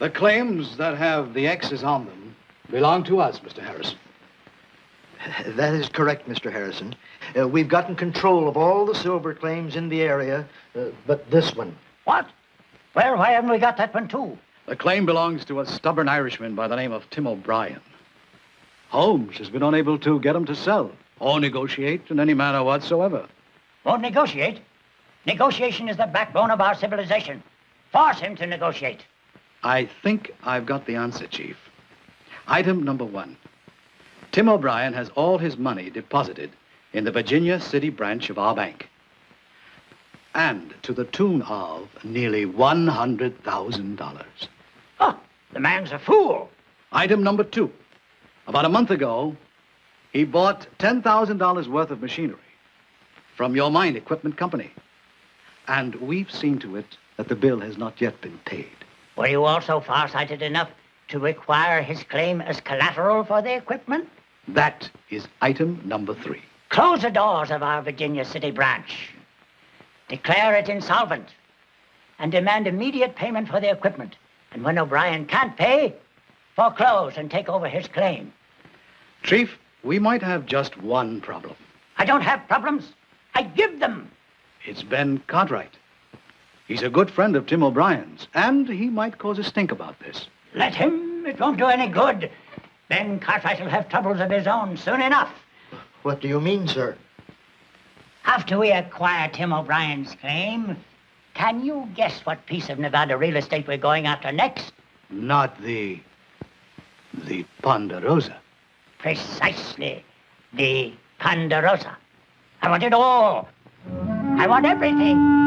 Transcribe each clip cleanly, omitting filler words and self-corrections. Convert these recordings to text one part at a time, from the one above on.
The claims that have the X's on them belong to us, Mr. Harrison. That is correct, Mr. Harrison. We've gotten control of all the silver claims in the area, but this one. What? Well, why haven't we got that one, too? The claim belongs to a stubborn Irishman by the name of Tim O'Brien. Holmes has been unable to get him to sell or negotiate in any manner whatsoever. Won't negotiate? Negotiation is the backbone of our civilization. Force him to negotiate. I think I've got the answer, Chief. Item number 1. Tim O'Brien has all his money deposited in the Virginia City branch of our bank. And to the tune of nearly $100,000. Oh, the man's a fool. Item number 2. About a month ago, he bought $10,000 worth of machinery from your mine equipment company. And we've seen to it that the bill has not yet been paid. Were you also farsighted enough to require his claim as collateral for the equipment? That is item number 3. Close the doors of our Virginia City branch. Declare it insolvent. And demand immediate payment for the equipment. And when O'Brien can't pay, foreclose and take over his claim. Chief, we might have just one problem. I don't have problems. I give them. It's Ben Cartwright. He's a good friend of Tim O'Brien's, and he might cause a stink about this. Let him. It won't do any good. Ben Cartwright will have troubles of his own soon enough. What do you mean, sir? After we acquire Tim O'Brien's claim, can you guess what piece of Nevada real estate we're going after next? Not the Ponderosa. Precisely. The Ponderosa. I want it all. I want everything.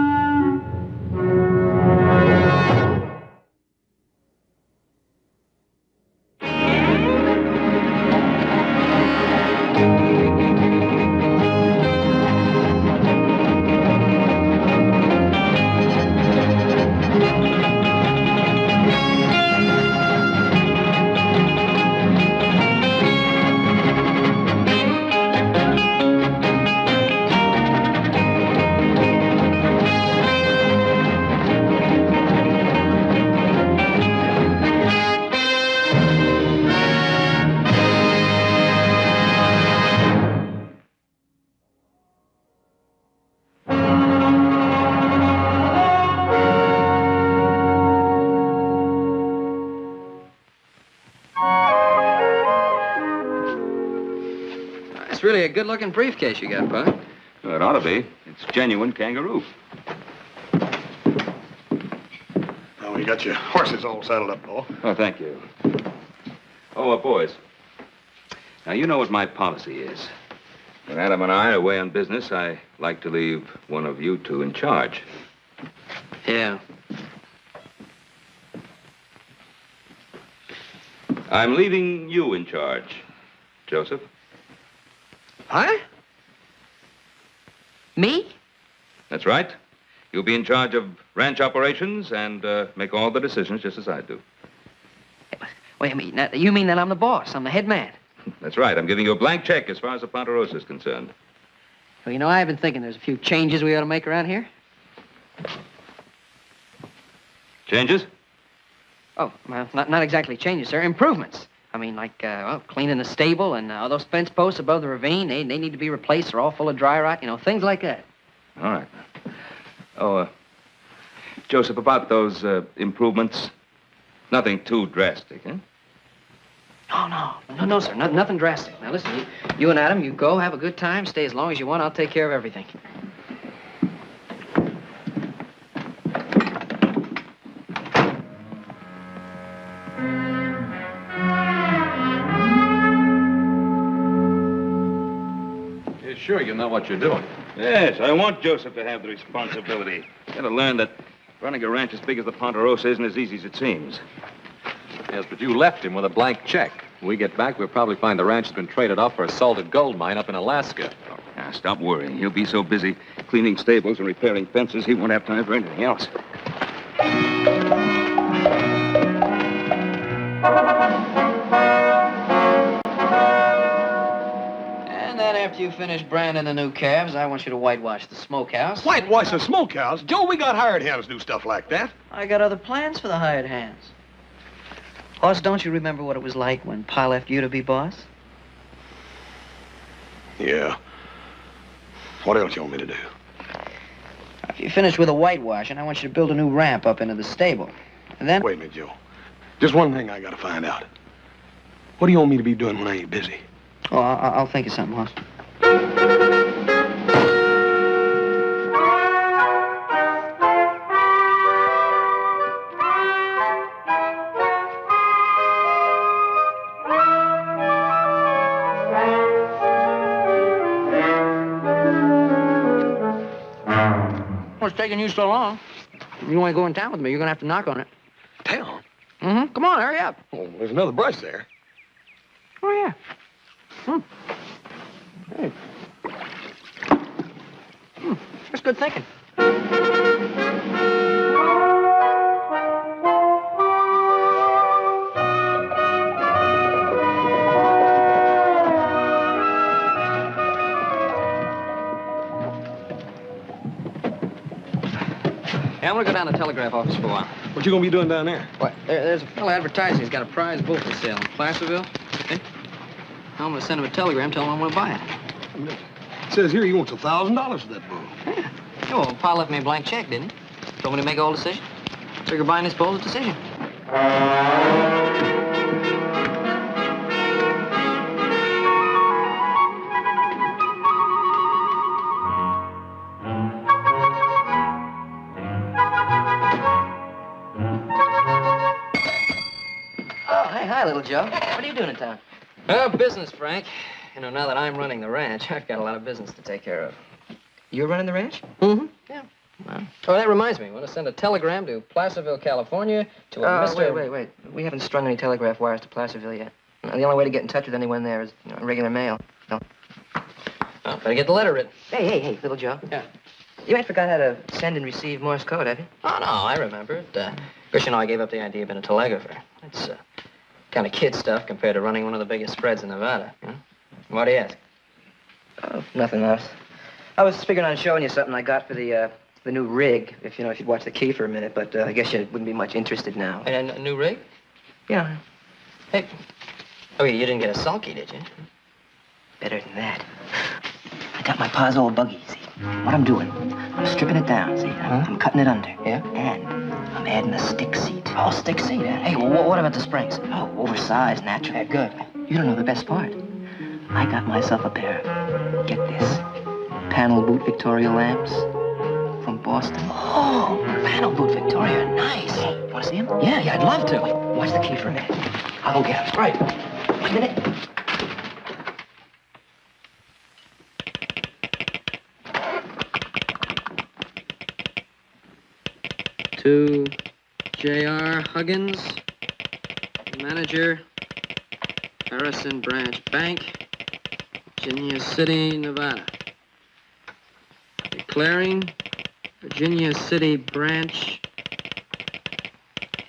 Really a good-looking briefcase you got, Punk. Well, it ought to be. It's genuine kangaroo. Now, you got your horses all saddled up, Paul. Oh, thank you. Oh, boys. Now, you know what my policy is. When Adam and I are away on business, I like to leave one of you two in charge. Yeah. I'm leaving you in charge, Joseph. Huh? Me? That's right. You'll be in charge of ranch operations and make all the decisions just as I do. Wait a minute. Now, you mean that I'm the boss? I'm the head man? That's right. I'm giving you a blank check as far as the Ponderosa is concerned. Well, you know, I've been thinking there's a few changes we ought to make around here. Changes? Oh, well, not exactly changes, sir. Improvements. I mean, like, cleaning the stable and all those fence posts above the ravine. They need to be replaced. They're all full of dry rot. You know, things like that. All right. Oh, Joseph, about those improvements, nothing too drastic, huh? No, sir. Nothing drastic. Now, listen, you and Adam, you go, have a good time, stay as long as you want. I'll take care of everything. Sure, you know what you're doing. Yes, I want Joseph to have the responsibility. You gotta learn that running a ranch as big as the Ponderosa isn't as easy as it seems. Yes, but you left him with a blank check. When we get back, we'll probably find the ranch has been traded off for a salted gold mine up in Alaska. Oh, now, stop worrying. He'll be so busy cleaning stables and repairing fences, he won't have time for anything else. After you finish branding the new calves, I want you to whitewash the smokehouse. Whitewash the smokehouse? Joe, we got hired hands do stuff like that. I got other plans for the hired hands. Hoss, don't you remember what it was like when Pa left you to be boss? Yeah. What else you want me to do? If you finish with the whitewashing, I want you to build a new ramp up into the stable. And then... Wait a minute, Joe. Just one thing I gotta find out. What do you want me to be doing when I ain't busy? Oh, I'll think of something, Hoss. What's taking you so long? If you want to go in town with me, you're going to have to knock on it. Town? Mm-hmm. Come on, hurry up. Oh, there's another brush there. Oh, yeah. Hey. That's good thinking. Yeah, I'm gonna go down to the telegraph office for a while. What you gonna be doing down there? What? There's a fellow advertising. He's got a prize bull for sale in Placerville. Okay? I'm gonna send him a telegram telling him I'm gonna buy it. It says here he wants $1,000 for that bull. Yeah. Yeah, well, Pa left me a blank check, didn't he? Told me to make all decisions. Figure buying this bull's a decision. Oh, hey, hi, little Joe. What are you doing in town? Business, Frank. You know, now that I'm running the ranch, I've got a lot of business to take care of. You're running the ranch? Mm-hmm. Yeah. Wow. Oh, that reminds me. I want to send a telegram to Placerville, California to a Mr. Wait. We haven't strung any telegraph wires to Placerville yet. The only way to get in touch with anyone there is, regular mail. No. Oh, better get the letter written. Hey, little Joe. Yeah. You ain't forgot how to send and receive Morse code, have you? Oh, no, I remember it. Of course, I gave up the idea of being a telegrapher. It's kind of kid stuff compared to running one of the biggest spreads in Nevada, you know? Why do you ask? Oh, nothing else. I was figuring on showing you something I got for the new rig, if you'd watch the key for a minute, but I guess you wouldn't be much interested now. And a new rig? Yeah. Hey, you didn't get a sulky, did you? Better than that. I got my pa's old buggy, see? What I'm doing, I'm stripping it down, see? I'm cutting it under. Yeah? And I'm adding a stick seat. Oh, stick seat, eh? Hey, well, what about the springs? Oh, oversized, natural. Yeah, good. You don't know the best part. I got myself a pair of, get this, panel boot Victoria lamps from Boston. Oh, panel boot Victoria, nice. Want to see them? Yeah, I'd love to. Watch the key for a minute. I'll go get them. Right. 1 minute. To J.R. Huggins, manager, Harrison Branch Bank, Virginia City, Nevada. Declaring Virginia City branch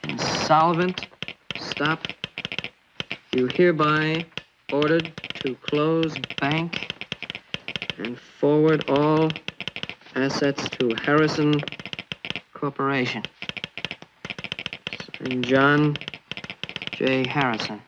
insolvent. Stop. You hereby ordered to close bank and forward all assets to Harrison Corporation. Signed, John J. Harrison.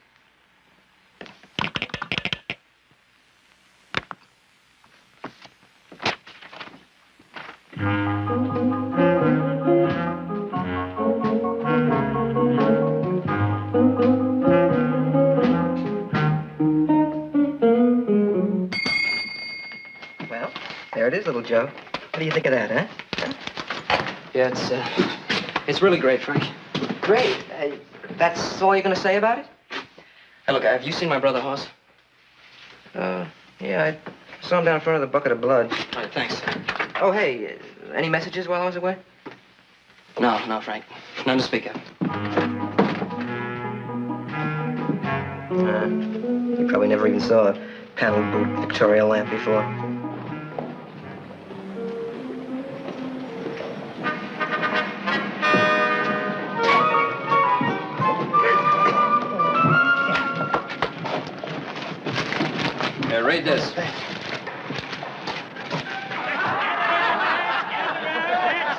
Well, there it is, little Joe. What do you think of that, huh? Yeah, it's really great, Frank. Great. That's all you're going to say about it? Hey, look, have you seen my brother, Hoss? Yeah, I saw him down in front of the bucket of blood. All right, thanks. Oh, hey, any messages while I was away? No, Frank. None to speak of. You probably never even saw a panel boot Victoria lamp before. Read this. That's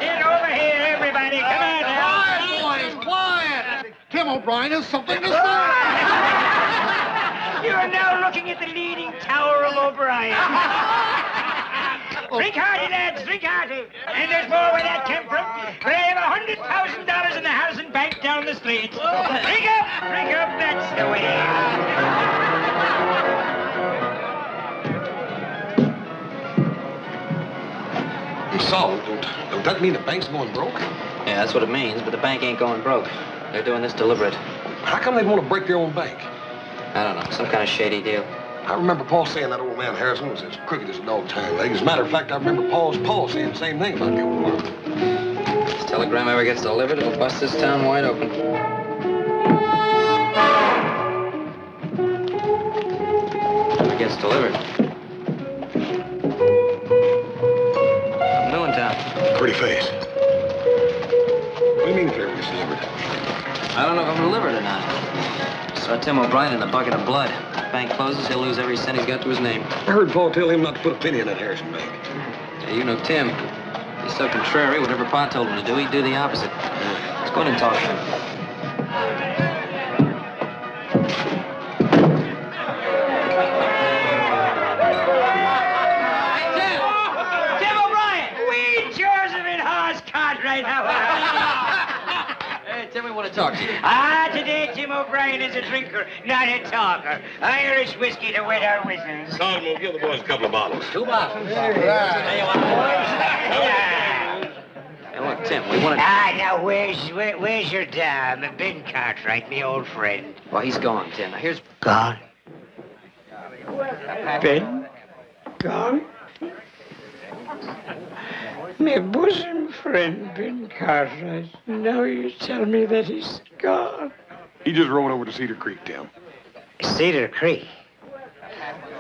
it, over here, everybody. Come on now. Quiet, boys, quiet. Tim O'Brien has something to say. You are now looking at the leaning tower of O'Brien. Drink hearty, lads, drink hearty. And there's more where that came from. For I have $100,000 in the Harrison Bank down the street. Drink up, that's the way. So, don't that mean the bank's going broke? Yeah, that's what it means, but the bank ain't going broke. They're doing this deliberate. How come they want to break their own bank? I don't know, some kind of shady deal. I remember Paul saying that old man Harrison was as crooked as a dog's hind leg. As a matter of fact, I remember Paul's Paul saying the same thing about the old man. If this telegram ever gets delivered, it'll bust this town wide open. If it gets delivered. I'm new in town. Pretty face. What do you mean if it ever gets delivered? I don't know if I'm delivered or not. Saw Tim O'Brien in a bucket of blood. Bank closes, he'll lose every cent he's got to his name. I heard Paul tell him not to put a penny in that Harrison Bank. Yeah, you know Tim. He's so contrary, whatever Pa told him to do, he'd do the opposite. Let's go in and talk to him. Tim O'Brien! We Joseph in horse cart right now. Hey, Tim, we want to talk to you. Today Tim O'Brien is a drinker, not a talker. Irish whiskey to wet our whistles. Sergeant, we'll give the boys a couple of bottles. 2 bottles. Hey, look, Tim, we want to... Now, where's your dam? Ben Cartwright, me old friend. Well, he's gone, Tim. Now, here's... Gone? Ben? Gone? My bosom friend, Ben Cartwright. Now you tell me that he's gone. He just rode over to Cedar Creek, Tim. Cedar Creek?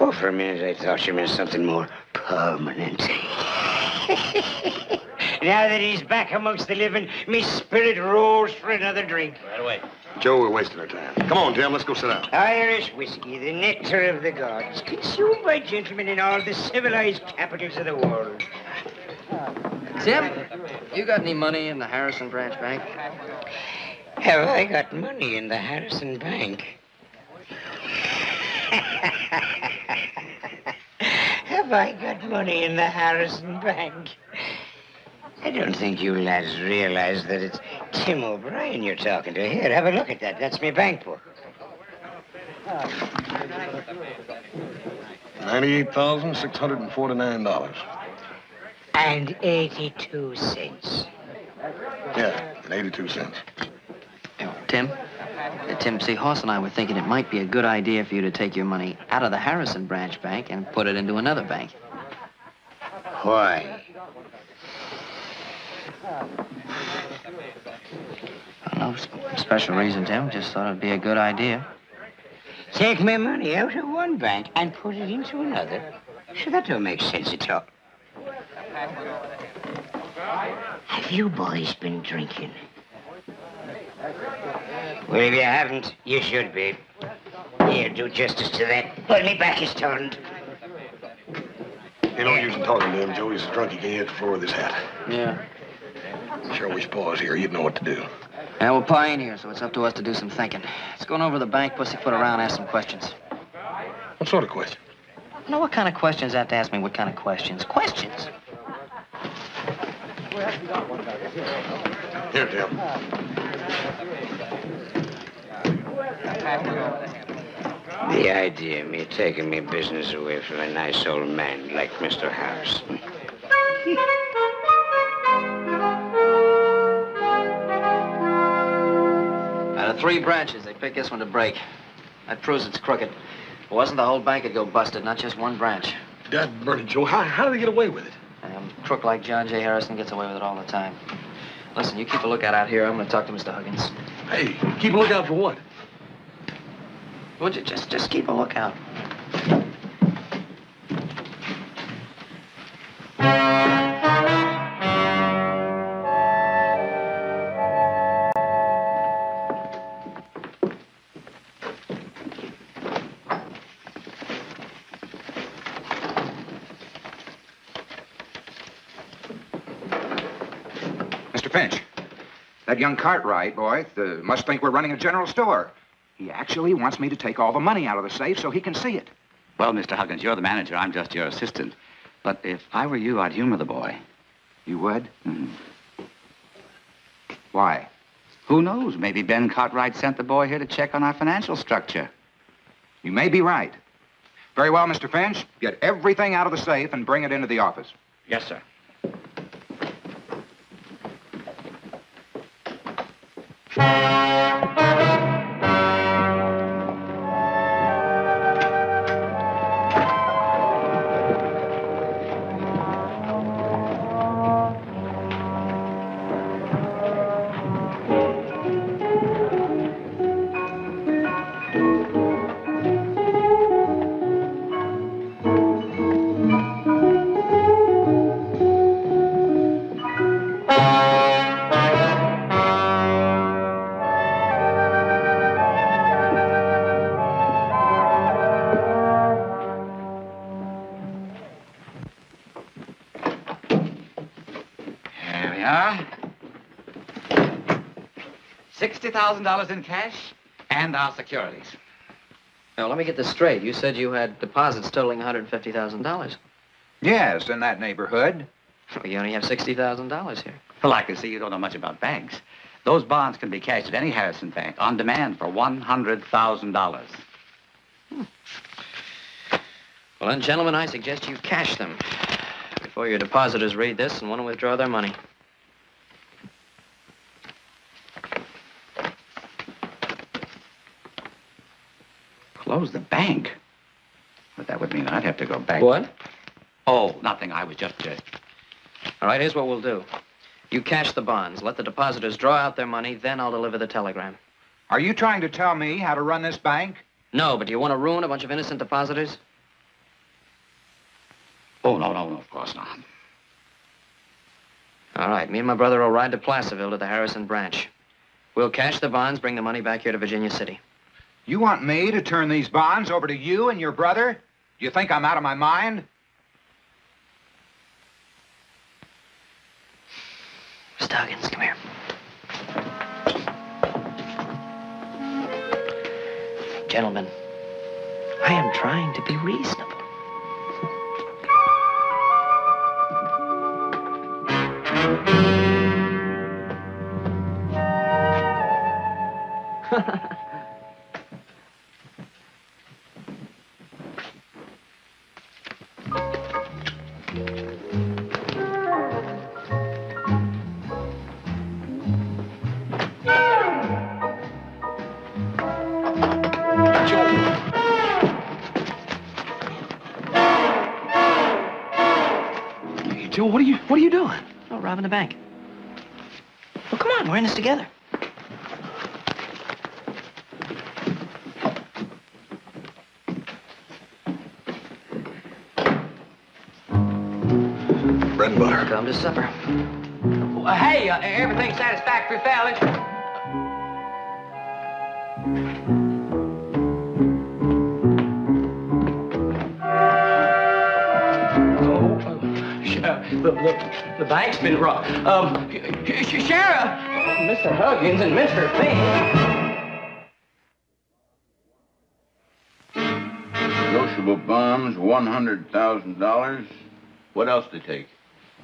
Oh, for a minute I thought you meant something more permanent. Now that he's back amongst the living, me spirit roars for another drink. Right away. Joe, we're wasting our time. Come on, Tim, let's go sit down. Irish whiskey, the nectar of the gods, consumed by gentlemen in all the civilized capitals of the world. Tim, you got any money in the Harrison Branch Bank? Have I got money in the Harrison Bank? Have I got money in the Harrison Bank? I don't think you lads realize that it's Tim O'Brien you're talking to. Here, have a look at that. That's my bank book. $98,649. And 82 cents. Yeah, and 82 cents. Tim, see, Hoss and I were thinking it might be a good idea for you to take your money out of the Harrison Branch Bank and put it into another bank. Why? No special reason, Tim. Just thought it'd be a good idea. Take my money out of one bank and put it into another? Sure, that don't make sense at all. Have you boys been drinking? Well, if you haven't, you should be. Here, do justice to that. Well, me back is turned. You know, use talking to him, Joe. He's so drunk he can't hit the floor with his hat. Yeah. Sure wish Pa was here. You'd know what to do. Yeah, well, Pa ain't here, so it's up to us to do some thinking. Let's go on over to the bank, pussyfoot around, ask some questions. What sort of question? You know, what kind of questions have to ask me? What kind of questions? Questions. Here, Tim. The idea of me taking me business away from a nice old man like Mr. Harrison. Out of 3 branches, they picked this one to break. That proves it's crooked. If it wasn't, the whole bank would go busted, not just one branch. Dad, Bernie, Joe, how do they get away with it? A crook like John J. Harrison gets away with it all the time. Listen, you keep a lookout out here. I'm going to talk to Mr. Huggins. Hey, keep a lookout for what? Would you just keep a lookout? Mr. Finch, That young Cartwright boy must think we're running a general store. He actually wants me to take all the money out of the safe so he can see it. Well, Mr. Huggins, you're the manager. I'm just your assistant. But if I were you, I'd humor the boy. You would? Mm-hmm. Why? Who knows? Maybe Ben Cartwright sent the boy here to check on our financial structure. You may be right. Very well, Mr. Finch. Get everything out of the safe and bring it into the office. Yes, sir. $60,000 in cash and our securities. Now, let me get this straight. You said you had deposits totaling $150,000. Yes, in that neighborhood. Well, you only have $60,000 here. Well, I can see you don't know much about banks. Those bonds can be cashed at any Harrison bank on demand for $100,000. Well, then, gentlemen, I suggest you cash them before your depositors read this and want to withdraw their money. Close the bank? But that would mean I'd have to go back. What? Oh, nothing. I was just... All right, here's what we'll do. You cash the bonds, let the depositors draw out their money, then I'll deliver the telegram. Are you trying to tell me how to run this bank? No, but do you want to ruin a bunch of innocent depositors? Oh, no, of course not. All right, me and my brother will ride to Placerville to the Harrison branch. We'll cash the bonds, bring the money back here to Virginia City. You want me to turn these bonds over to you and your brother? Do you think I'm out of my mind? Mr. Huggins, come here. Gentlemen, I am trying to be reasonable. Joe, what are you doing? Oh, robbing the bank. Well, come on, we're in this together. Bread and butter. Come to supper. Hey, everything satisfactory, fellas? The bank's been robbed. Sheriff! Mr. Huggins and Mr. Fink. Negotiable bonds, $100,000. What else did they take?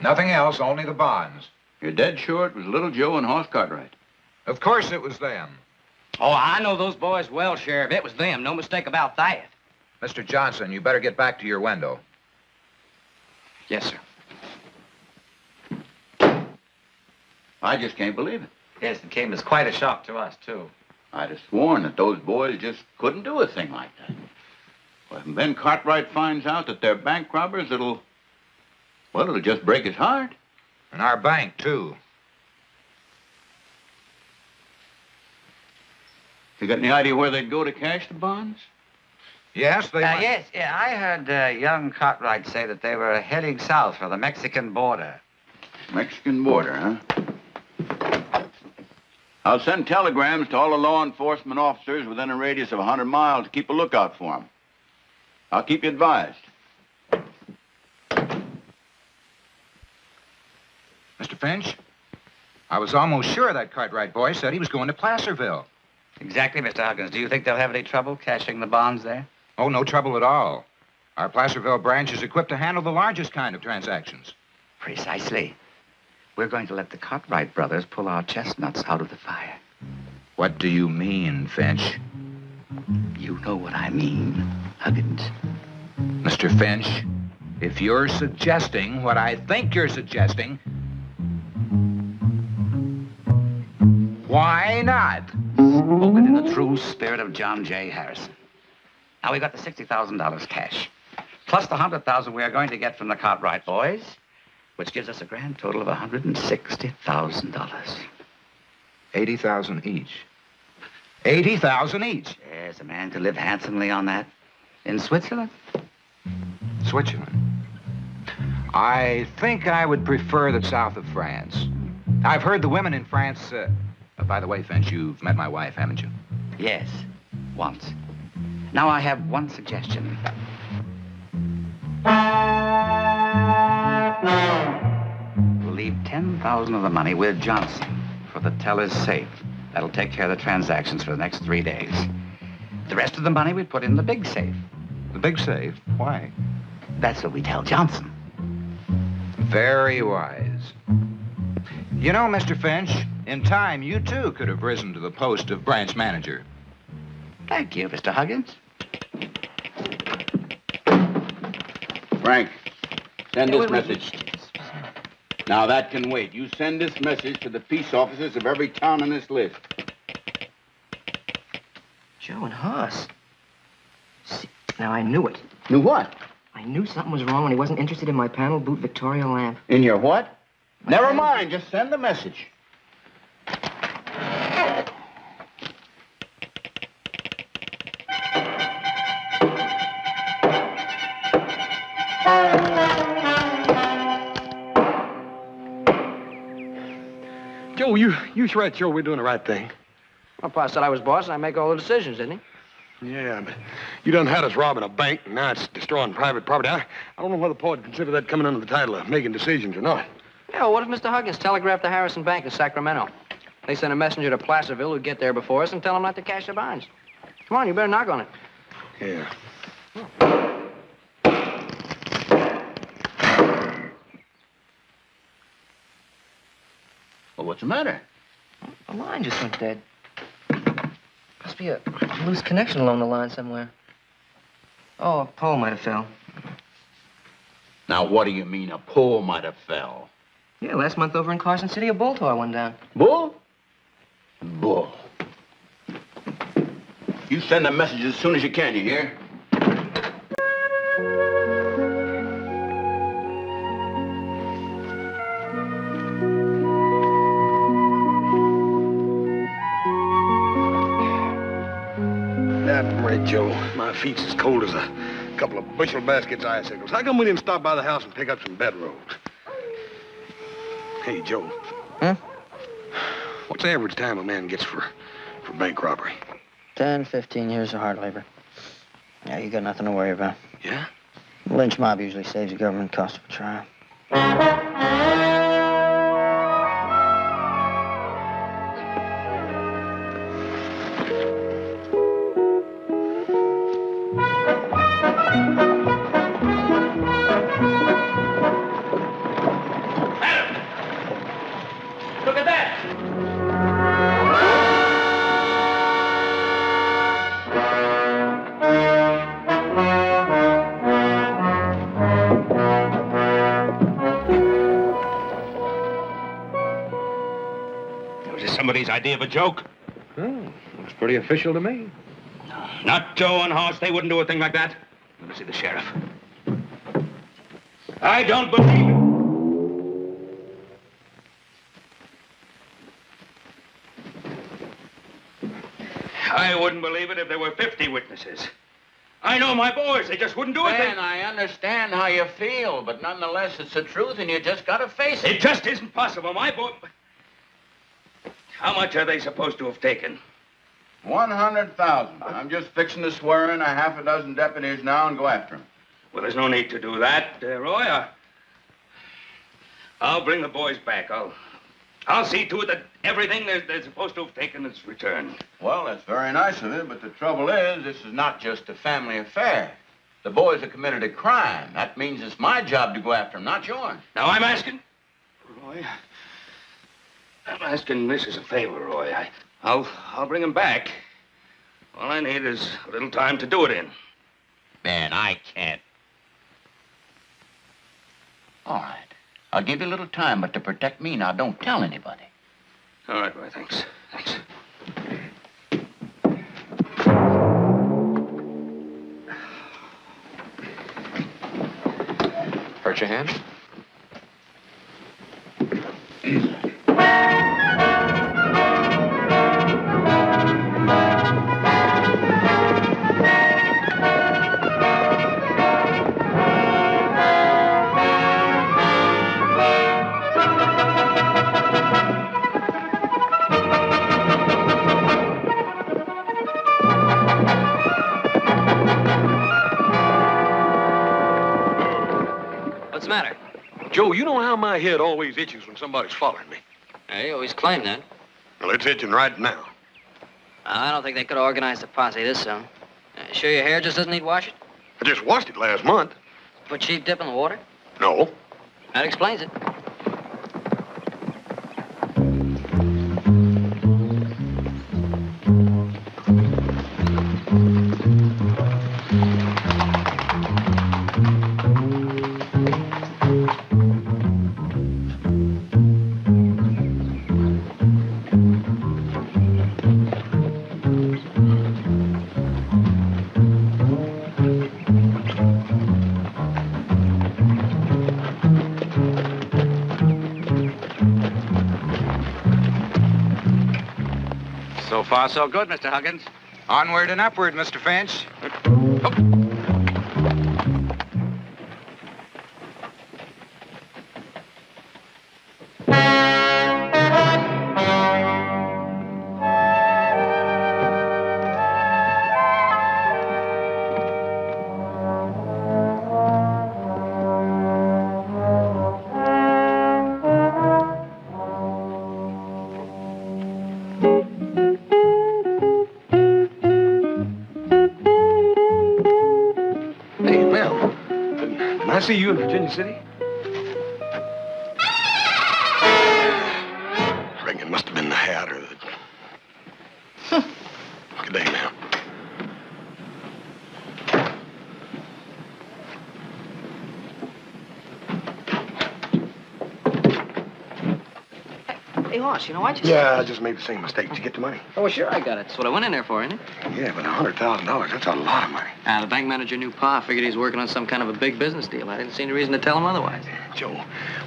Nothing else, only the bonds. You're dead sure it was Little Joe and Horse Cartwright? Of course it was them. Oh, I know those boys well, Sheriff. It was them. No mistake about that. Mr. Johnson, you better get back to your window. Yes, sir. I just can't believe it. Yes, it came as quite a shock to us, too. I'd have sworn that those boys just couldn't do a thing like that. Well, when Ben Cartwright finds out that they're bank robbers, it'll just break his heart. And our bank, too. You got any idea where they'd go to cash the bonds? Yes, they might. Yes, yeah, I heard young Cartwright say that they were heading south for the Mexican border. Mexican border, huh? I'll send telegrams to all the law enforcement officers within a radius of 100 miles to keep a lookout for them. I'll keep you advised. Mr. Finch? I was almost sure that Cartwright boy said he was going to Placerville. Exactly, Mr. Huggins. Do you think they'll have any trouble cashing the bonds there? Oh, no trouble at all. Our Placerville branch is equipped to handle the largest kind of transactions. Precisely. We're going to let the Cartwright brothers pull our chestnuts out of the fire. What do you mean, Finch? You know what I mean, Huggins. Mr. Finch, if you're suggesting what I think you're suggesting, why not? Spoken in the true spirit of John J. Harrison. Now, we got the $60,000 cash, plus the $100,000 we are going to get from the Cartwright boys, which gives us a grand total of $160,000. 80,000 each. 80,000 each. Yes, a man could live handsomely on that. In Switzerland? Switzerland. I think I would prefer the south of France. I've heard the women in France... by the way, Finch, you've met my wife, haven't you? Yes, once. Now, I have one suggestion. We'll leave $10,000 of the money with Johnson for the teller's safe. That'll take care of the transactions for the next 3 days. The rest of the money we put in the big safe. The big safe? Why? That's what we tell Johnson. Very wise. You know, Mr. Finch, in time, you too could have risen to the post of branch manager. Thank you, Mr. Huggins. Frank, send this message. Now, that can wait. You send this message to the peace officers of every town on this list. Joe and Hoss. See, now, I knew it. Knew what? I knew something was wrong when he wasn't interested in my panel boot Victoria lamp. In your what? Never mind. Just send the message. Joe, you sure that's sure we're doing the right thing? Well, Pa said I was boss and I make all the decisions, didn't he? Yeah, but you done had us robbing a bank, and now it's destroying private property. I don't know whether Pa would consider that coming under the title of making decisions or not. Yeah, well, what if Mr. Huggins telegraphed the Harrison Bank in Sacramento? They sent a messenger to Placerville who'd get there before us and tell them not to cash their bonds. Come on, you better knock on it. Yeah. Well, what's the matter? The line just went dead. Must be a loose connection along the line somewhere. Oh, a pole might have fell. Now, what do you mean a pole might have fell? Yeah, last month over in Carson City, a bull tore one down. Bull? Bull. You send a message as soon as you can, you hear? That right, Joe. My feet's as cold as a couple of bushel baskets of icicles. How come we didn't stop by the house and pick up some bedrolls? Hey, Joe. Huh? What's the average time a man gets for bank robbery? 10, 15 years of hard labor. Yeah, you got nothing to worry about. Yeah? The lynch mob usually saves the government cost of a trial. Look at that! Was this somebody's idea of a joke? Oh, looks pretty official to me. Not Joe and Hoss. They wouldn't do a thing like that. Let me see the sheriff. I don't believe it. I wouldn't believe it if there were 50 witnesses. I know my boys. They just wouldn't do it. Ben, I understand how you feel, but nonetheless, it's the truth, and you just gotta face it. It just isn't possible. My boy... How much are they supposed to have taken? 100,000. I'm just fixing to swear in a half a dozen deputies now and go after them. Well, there's no need to do that, Roy. I'll bring the boys back. I'll I'll see to it that everything they're supposed to have taken is returned. Well, that's very nice of you, but the trouble is, this is not just a family affair. The boys have committed a crime. That means it's my job to go after them, not yours. Now, I'm asking... Roy, I'm asking this as a favor, Roy. I'll bring him back. All I need is a little time to do it in. Man, I can't. All right. I'll give you a little time, but to protect me, now don't tell anybody. All right, Roy, thanks. Thanks. Hurt your hand? What's the matter? Joe, you know how my head always itches when somebody's following me. You always claim that. Well, it's itching right now. I don't think they could have organized a posse this soon. Sure your hair just doesn't need washing? I just washed it last month. Put cheap dip in the water? No. That explains it. So far, so good, Mr. Huggins. Onward and upward, Mr. Finch. Can I see you in Virginia City? I reckon it must have been the hat or the... Good day, ma'am. Hey, Hoss, you know, I just made the same mistake. Did you get the money? Oh, well, sure I got it. That's what I went in there for, isn't it? Yeah, but $100,000, that's a lot of money. The bank manager knew Pa. Figured he's working on some kind of a big business deal. I didn't see any reason to tell him otherwise. Joe,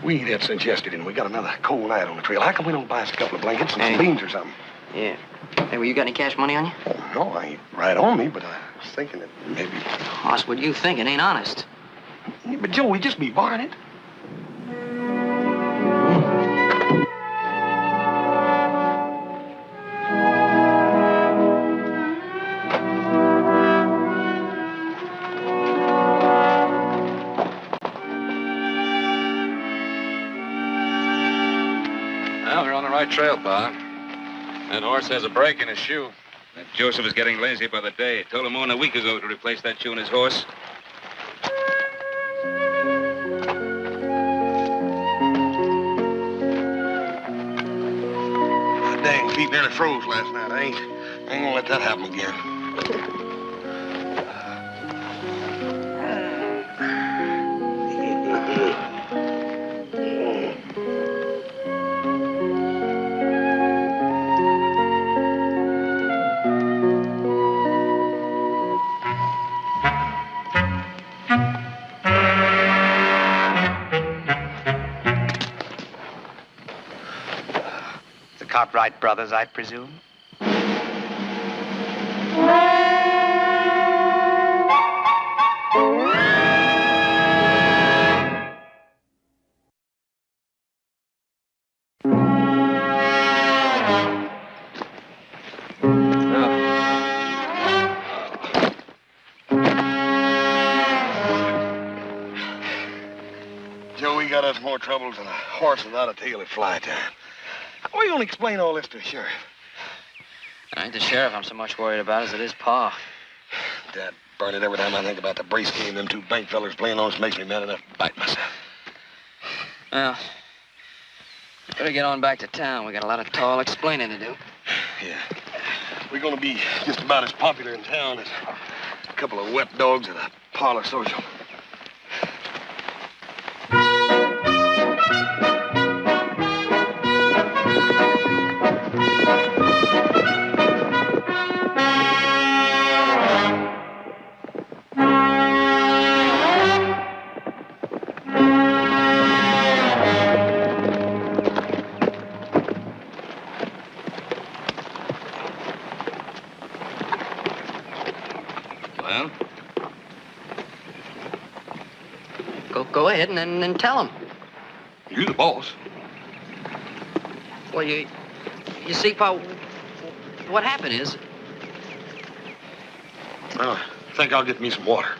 we ain't had since yesterday, and we got another cold night on the trail. How come we don't buy us a couple of blankets and some beans or something? Yeah. Hey, well, you got any cash money on you? Oh, no, I ain't right on me, but I was thinking that maybe... Hoss, what you thinking ain't honest. Yeah, but, Joe, we just be borrowing it. Well, we're on the right trail, Pa. That horse has a break in his shoe. That Joseph is getting lazy by the day. Told him more than a week ago to replace that shoe in his horse. My dang feet nearly froze last night. I ain't gonna let that happen again. Cartwright brothers, I presume? Joe, we got us more troubles than a horse without a tail at fly time. How are you going to explain all this to the sheriff? I ain't the sheriff I'm so much worried about as it is Pa. Dad, burn it, every time I think about the brace game them two bank fellers playing on us makes me mad enough to bite myself. Well, better get on back to town. We got a lot of tall explaining to do. Yeah. We're going to be just about as popular in town as a couple of wet dogs at a parlor social. Go ahead and then tell him. You the boss. Well, you see, Pa, what happened is... Well, I think I'll get me some water.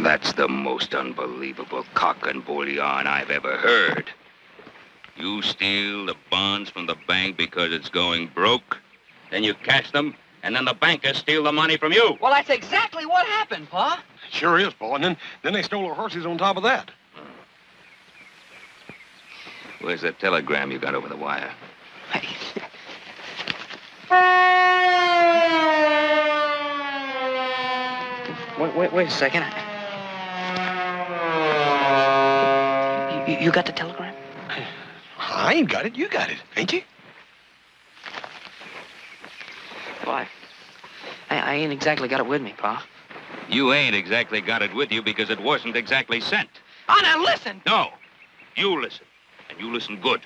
That's the most unbelievable cock and bull yarn I've ever heard. You steal the bonds from the bank because it's going broke, then you cash them, and then the bankers steal the money from you. Well, that's exactly what happened, Pa. Sure is, Pa. And then they stole our horses on top of that. Where's that telegram you got over the wire? Wait a second. You got the telegram? I ain't got it. You got it, ain't you? Why? I ain't exactly got it with me, Pa. You ain't exactly got it with you because it wasn't exactly sent. Oh, now listen! No. You listen. And you listen good.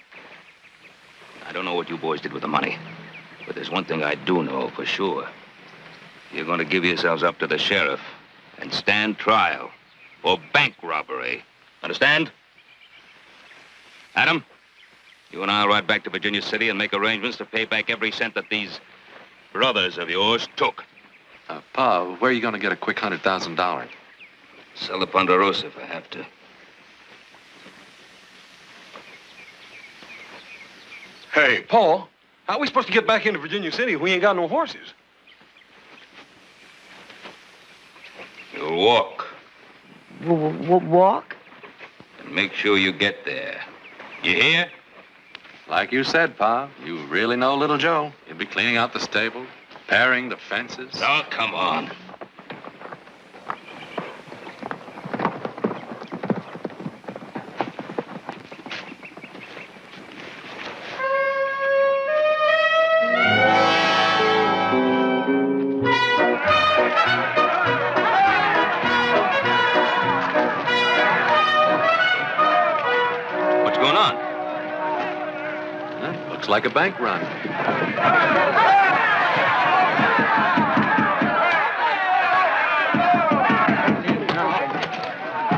I don't know what you boys did with the money, but there's one thing I do know for sure. You're going to give yourselves up to the sheriff and stand trial for bank robbery. Understand? Adam, you and I'll ride back to Virginia City and make arrangements to pay back every cent that these brothers of yours took. Pa, where are you going to get a quick $100,000? Sell the Ponderosa if I have to. Hey, Paul, how are we supposed to get back into Virginia City if we ain't got no horses? You'll walk. Walk? And make sure you get there. You hear? Like you said, Pa, you really know little Joe. You'll be cleaning out the stable, repairing the fences. Oh, come on. What's going on? Looks like a bank run.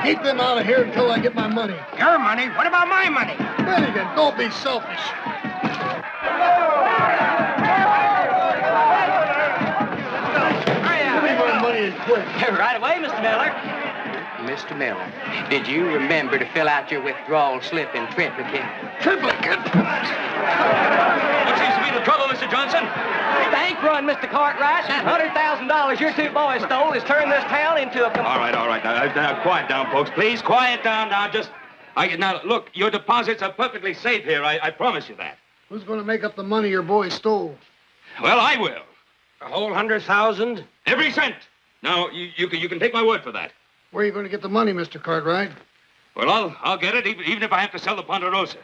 Keep them out of here until I get my money. Your money? What about my money? Finnegan, don't be selfish. Give me my money and quick. Right away, Mr. Miller. Mr. Miller, did you remember to fill out your withdrawal slip in triplicate? Triplicate? What seems to be the trouble, Mr. Johnson? Bank run, Mr. Cartwright. That $100,000 your two boys stole has turned this town into a... All right. Now, quiet down, folks. Please, quiet down now. Now, look, your deposits are perfectly safe here. I promise you that. Who's going to make up the money your boys stole? Well, I will. The whole 100,000? Every cent. Now, you can take my word for that. Where are you going to get the money, Mr. Cartwright? Well, I'll get it, even if I have to sell the Ponderosa.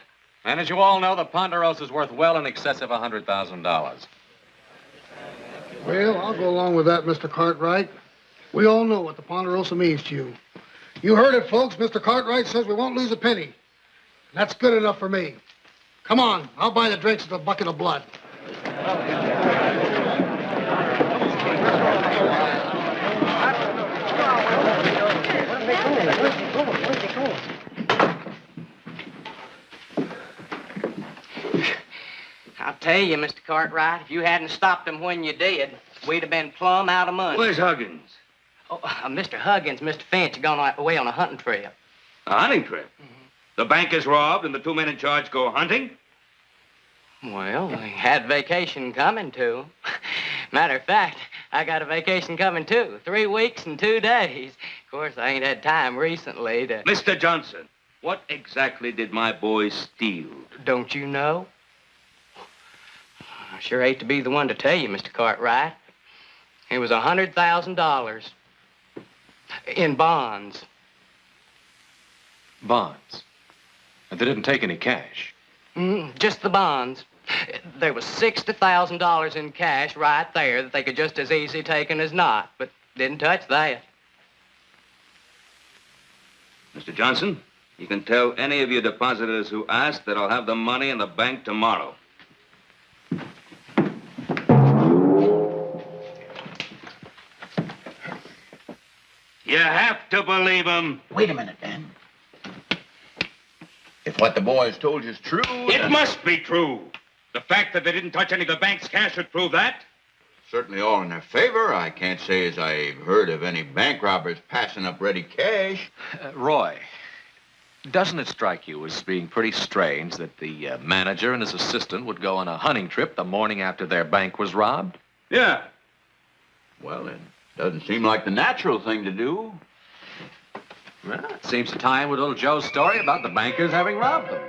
And as you all know, the Ponderosa's worth well in excess of $100,000. Well, I'll go along with that, Mr. Cartwright. We all know what the Ponderosa means to you. You heard it, folks. Mr. Cartwright says we won't lose a penny. That's good enough for me. Come on, I'll buy the drinks with a bucket of blood. I'll tell you, Mr. Cartwright, if you hadn't stopped them when you did, we'd have been plumb out of money. Where's Huggins? Oh, Mr. Huggins, Mr. Finch are gone away on a hunting trip. A hunting trip? The bank is robbed and the two men in charge go hunting? Well, we had vacation coming, too. Matter of fact, I got a vacation coming, too. 3 weeks and 2 days. Of course, I ain't had time recently to... Mr. Johnson, what exactly did my boys steal? Don't you know? I sure hate to be the one to tell you, Mr. Cartwright. It was $100,000 in bonds. Bonds? And they didn't take any cash? Just the bonds. There was $60,000 in cash right there that they could just as easy taken as not, but didn't touch that. Mr. Johnson, you can tell any of your depositors who ask that I'll have the money in the bank tomorrow. You have to believe him. Wait a minute, Dan. If what the boys told you is true... It must be true. The fact that they didn't touch any of the bank's cash should prove that. Certainly all in their favor. I can't say as I've heard of any bank robbers passing up ready cash. Roy, doesn't it strike you as being pretty strange that the manager and his assistant would go on a hunting trip the morning after their bank was robbed? Yeah. Well, it doesn't seem like the natural thing to do. Well, it seems to tie in with little Joe's story about the bankers having robbed them.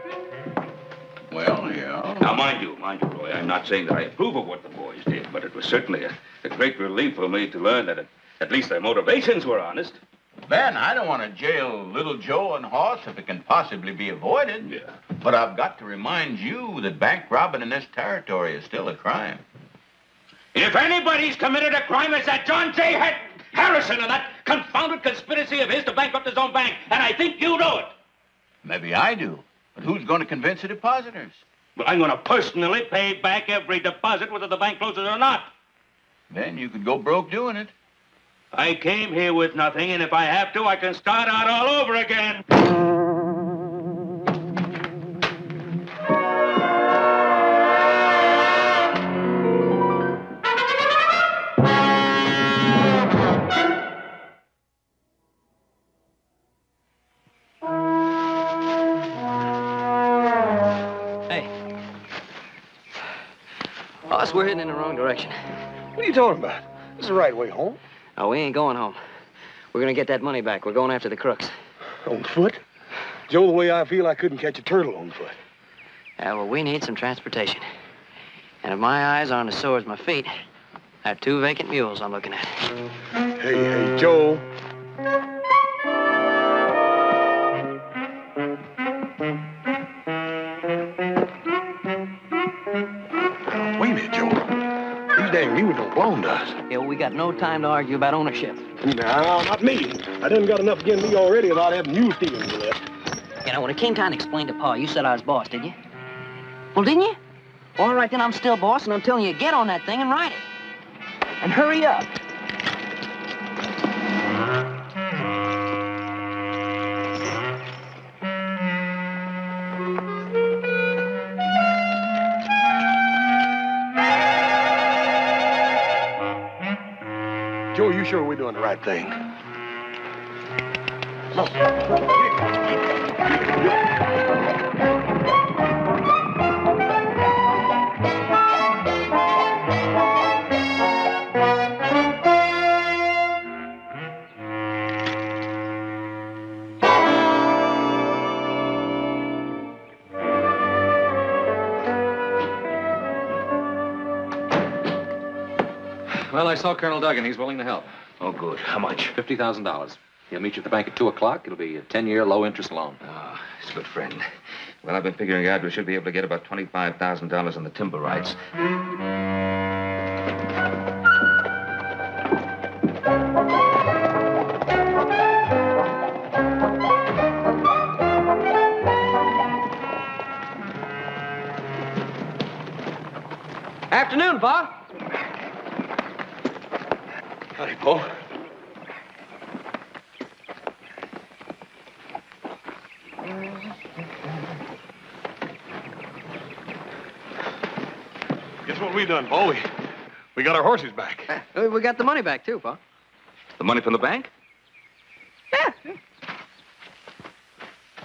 Well, yeah. Now, mind you, Roy, I'm not saying that I approve of what the boys did, but it was certainly a great relief for me to learn that at least their motivations were honest. Ben, I don't want to jail little Joe and Hoss if it can possibly be avoided. Yeah. But I've got to remind you that bank robbing in this territory is still a crime. If anybody's committed a crime, it's that John J. Harrison and that confounded conspiracy of his to bankrupt his own bank, and I think you know it. Maybe I do. But who's going to convince the depositors? Well, I'm going to personally pay back every deposit, whether the bank closes or not. Then you could go broke doing it. I came here with nothing, and if I have to, I can start out all over again. Boss, we're heading in the wrong direction. What are you talking about? This is the right way home. Oh, we ain't going home. We're gonna get that money back. We're going after the crooks. On foot? Joe, the way I feel, I couldn't catch a turtle on foot. Yeah, well, we need some transportation. And if my eyes aren't as sore as my feet, I have 2 vacant mules I'm looking at. Hey, Joe. Wait a minute, Joe. These dang mules don't belong to us. Yeah, well, we got no time to argue about ownership. No, not me. I done got enough against me already without having mule stealing left. You know, when it came time to explain to Pa, you said I was boss, didn't you? Well, didn't you? All right, then I'm still boss, and I'm telling you, get on that thing and ride it. And hurry up. Joe, you sure we're doing the right thing? Well, I saw Colonel Duggan. He's willing to help. Oh, good. How much? $50,000. He'll meet you at the bank at 2 o'clock. It'll be a 10-year low-interest loan. Oh, he's a good friend. Well, I've been figuring out we should be able to get about $25,000 on the timber rights. Afternoon, Pa. Howdy, Paul. Guess what we done, Paul? We got our horses back. We got the money back, too, Pa. The money from the bank? Yeah.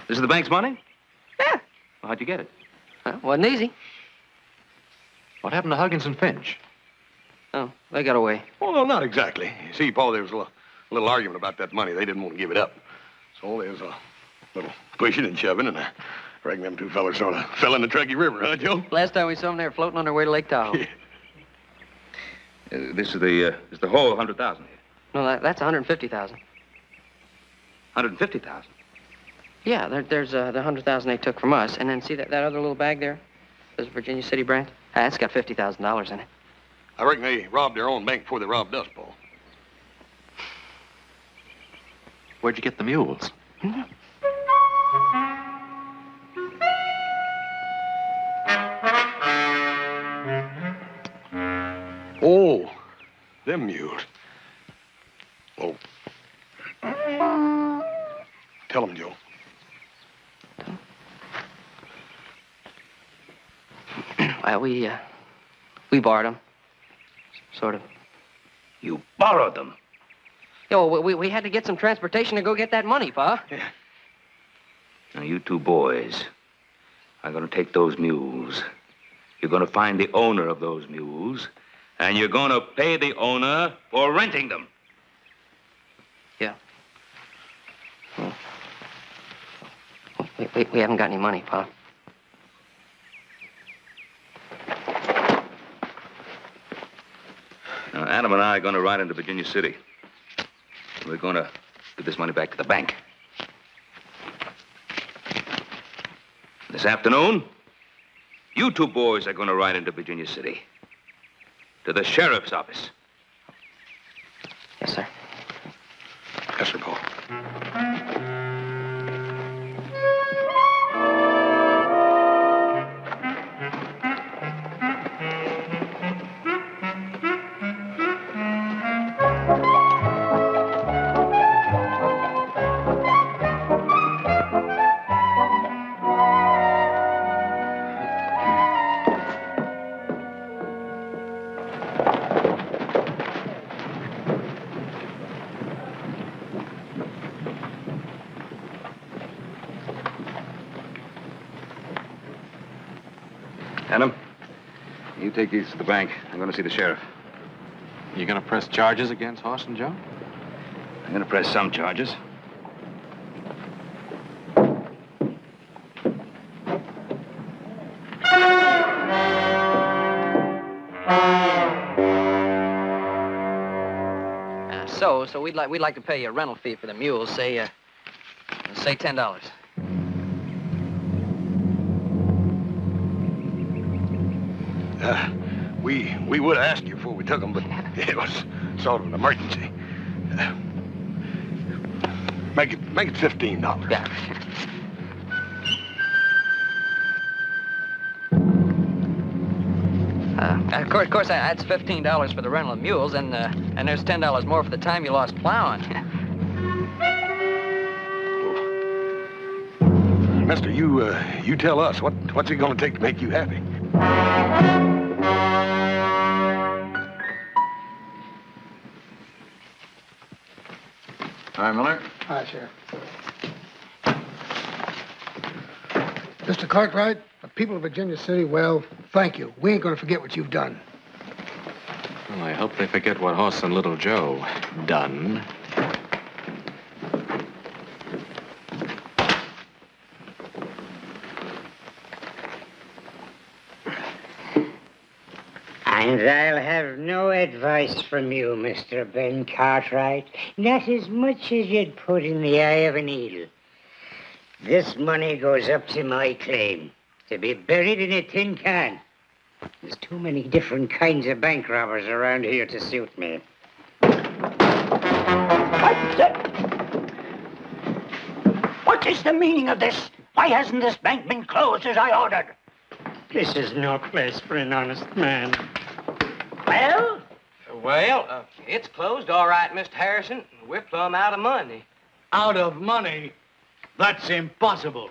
This is the bank's money? How'd you get it? Wasn't easy. What happened to Huggins and Finch? Oh, they got away. Oh, no, not exactly. You see, Paul, there was a little argument about that money. They didn't want to give it up. So there was a little pushing and shoving, and I reckon them two fellas sort of fell in the Truckee River, huh, Joe? Last time we saw them, they were floating on their way to Lake Tahoe. Yeah. This is the whole 100,000 here. No, that's 150,000. 150,000. Yeah, there's the 100,000 they took from us, and then see that other little bag there? There's Virginia City branch. That's got $50,000 in it. I reckon they robbed their own bank before they robbed us, Paul. Where'd you get the mules? Oh, them mules. Oh. Tell them, Joe. Well, we borrowed them. Sort of. You borrowed them? Yo, we had to get some transportation to go get that money, Pa. Yeah. Now, you two boys are going to take those mules. You're going to find the owner of those mules, and you're going to pay the owner for renting them. Yeah. We haven't got any money, Pa. Now, Adam and I are going to ride into Virginia City. We're going to give this money back to the bank. This afternoon, you two boys are going to ride into Virginia City. To the sheriff's office. Yes, sir. Yes, sir, Paul. Adam, you take these to the bank. I'm going to see the sheriff. You gonna press charges against Hoss and Joe? I'm going to press some charges. So we'd like to pay you a rental fee for the mules, say $10. We would have asked you before we took them, but it was sort of an emergency. Make it $15. Yeah. Of course, that's $15 for the rental of mules, and there's $10 more for the time you lost plowing. Mister, you tell us what's it going to take to make you happy? Hi, Miller. Hi, Sheriff. Mr. Cartwright, the people of Virginia City, well, thank you. We ain't going to forget what you've done. Well, I hope they forget what Hoss and Little Joe done. And I'll have no advice from you, Mr. Ben Cartwright. Not as much as you'd put in the eye of a needle. This money goes up to my claim, to be buried in a tin can. There's too many different kinds of bank robbers around here to suit me. What is the meaning of this? Why hasn't this bank been closed as I ordered? This is no place for an honest man. Well? Well, it's closed, all right, Mr. Harrison. We're plumb out of money. Out of money? That's impossible.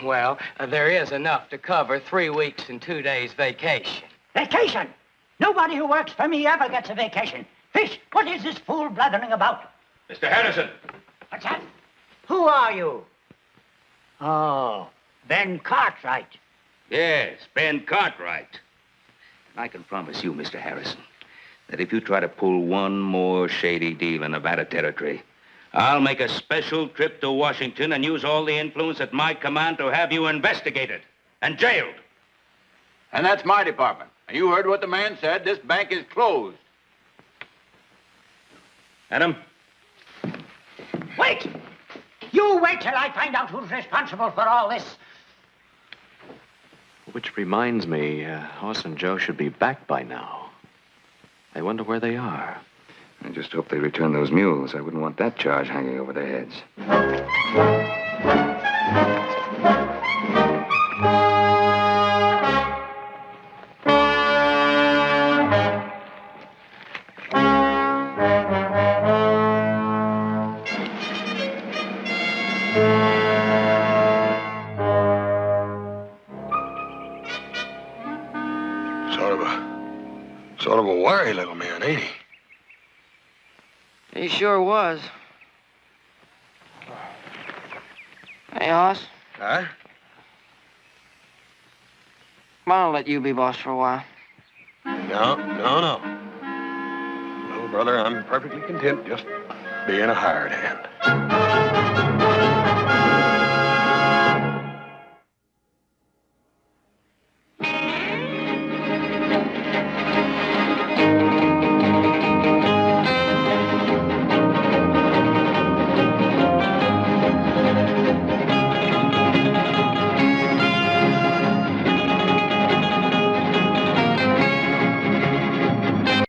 Well, there is enough to cover 3 weeks and 2 days vacation. Vacation? Nobody who works for me ever gets a vacation. Fish, what is this fool blathering about? Mr. Harrison. What's that? Who are you? Oh, Ben Cartwright. Yes, Ben Cartwright. I can promise you, Mr. Harrison, that if you try to pull one more shady deal in Nevada territory, I'll make a special trip to Washington and use all the influence at my command to have you investigated and jailed. And that's my department. You heard what the man said. This bank is closed. Adam? Wait! You wait till I find out who's responsible for all this. Which reminds me, Hoss and Joe should be back by now. I wonder where they are. I just hope they return those mules. I wouldn't want that charge hanging over their heads. Sort of a wary little man, ain't he? He sure was. Hey, Hoss. Huh? I'll let you be boss for a while. No. Little brother, I'm perfectly content just being a hired hand.